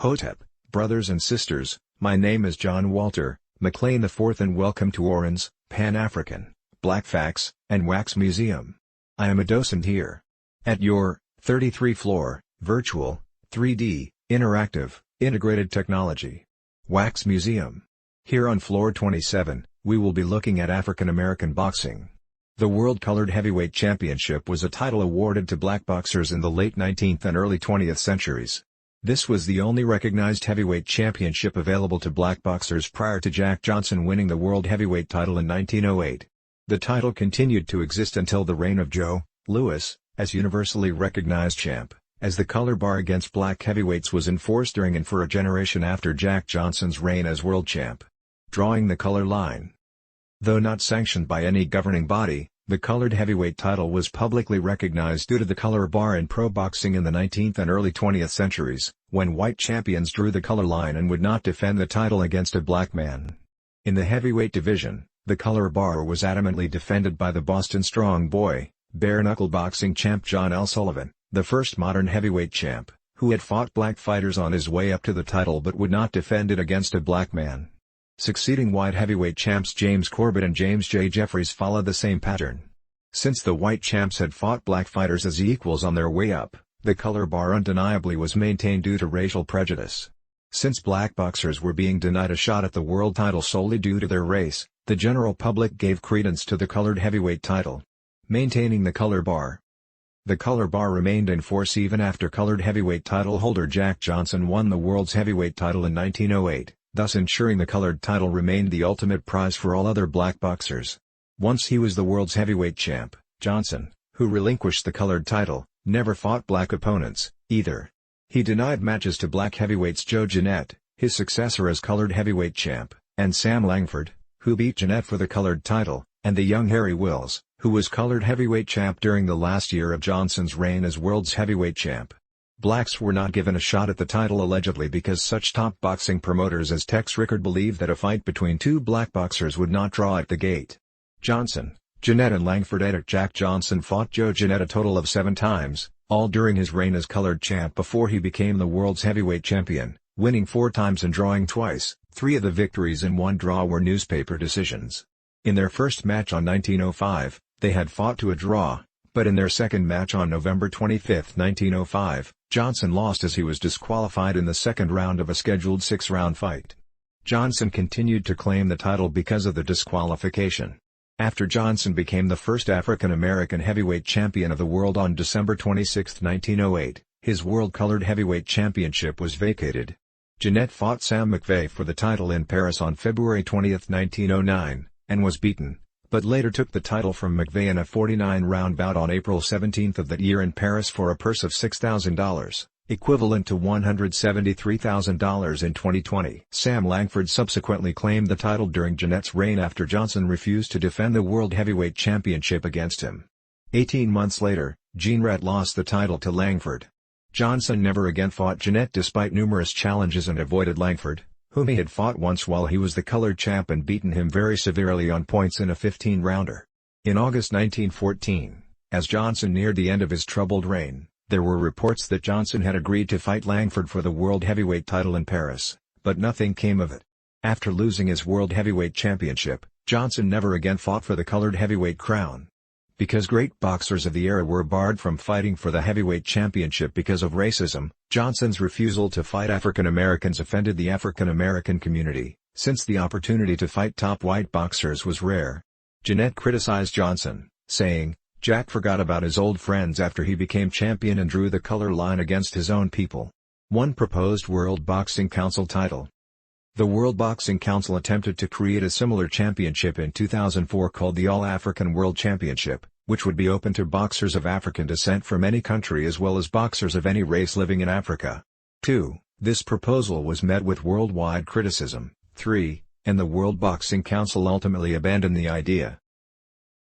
Hotep, brothers and sisters, my name is John Walter McLean IV and welcome to Oren's Pan-African, Black Facts, and Wax Museum. I am a docent here at your 33 floor, virtual, 3D, interactive, integrated technology Wax Museum. Here on floor 27, we will be looking at African American boxing. The World Colored Heavyweight Championship was a title awarded to black boxers in the late 19th and early 20th centuries. This was the only recognized heavyweight championship available to black boxers prior to Jack Johnson winning the World Heavyweight title in 1908. The title continued to exist until the reign of Joe Louis, as universally recognized champ, as the color bar against black heavyweights was enforced during and for a generation after Jack Johnson's reign as world champ. Drawing the color line. Though not sanctioned by any governing body, the colored heavyweight title was publicly recognized due to the color bar in pro boxing in the 19th and early 20th centuries, when white champions drew the color line and would not defend the title against a black man. In the heavyweight division, the color bar was adamantly defended by the Boston Strong Boy, bare-knuckle boxing champ John L. Sullivan, the first modern heavyweight champ, who had fought black fighters on his way up to the title but would not defend it against a black man. Succeeding white heavyweight champs James Corbett and James J. Jeffries followed the same pattern. Since the white champs had fought black fighters as equals on their way up, the color bar undeniably was maintained due to racial prejudice. Since black boxers were being denied a shot at the world title solely due to their race, the general public gave credence to the colored heavyweight title. Maintaining the color bar. The color bar remained in force even after colored heavyweight title holder Jack Johnson won the world's heavyweight title in 1908. Thus ensuring the colored title remained the ultimate prize for all other black boxers. Once he was the world's heavyweight champ, Johnson, who relinquished the colored title, never fought black opponents, either. He denied matches to black heavyweights Joe Jeanette, his successor as colored heavyweight champ, and Sam Langford, who beat Jeanette for the colored title, and the young Harry Wills, who was colored heavyweight champ during the last year of Johnson's reign as world's heavyweight champ. Blacks were not given a shot at the title allegedly because such top boxing promoters as Tex Rickard believed that a fight between two black boxers would not draw at the gate. Johnson, Jeanette and Langford edict Jack Johnson fought Joe Jeanette a total of 7 times, all during his reign as colored champ before he became the world's heavyweight champion, winning 4 times and drawing twice. 3 of the victories in 1 draw were newspaper decisions. In their first match on 1905, they had fought to a draw, but in their second match on November 25, 1905, Johnson lost as he was disqualified in the second round of a scheduled 6-round fight. Johnson continued to claim the title because of the disqualification. After Johnson became the first African American heavyweight champion of the world on December 26, 1908, his World Colored Heavyweight Championship was vacated. Jeanette fought Sam McVeigh for the title in Paris on February 20, 1909, and was beaten, but later took the title from McVeigh in a 49-round bout on April 17 of that year in Paris for a purse of $6,000, equivalent to $173,000 in 2020. Sam Langford subsequently claimed the title during Jeanette's reign after Johnson refused to defend the World Heavyweight Championship against him. 18 months later, Jeanette lost the title to Langford. Johnson never again fought Jeanette despite numerous challenges and avoided Langford, whom he had fought once while he was the colored champ and beaten him very severely on points in a 15-rounder. In August 1914, as Johnson neared the end of his troubled reign, there were reports that Johnson had agreed to fight Langford for the World Heavyweight title in Paris, but nothing came of it. After losing his World Heavyweight Championship, Johnson never again fought for the colored heavyweight crown. Because great boxers of the era were barred from fighting for the heavyweight championship because of racism, Johnson's refusal to fight African Americans offended the African American community, since the opportunity to fight top white boxers was rare. Jeanette criticized Johnson, saying, "Jack forgot about his old friends after he became champion and drew the color line against his own people." One proposed World Boxing Council title. The World Boxing Council attempted to create a similar championship in 2004 called the All-African World Championship, which would be open to boxers of African descent from any country as well as boxers of any race living in Africa. 2. This proposal was met with worldwide criticism. 3. And the World Boxing Council ultimately abandoned the idea.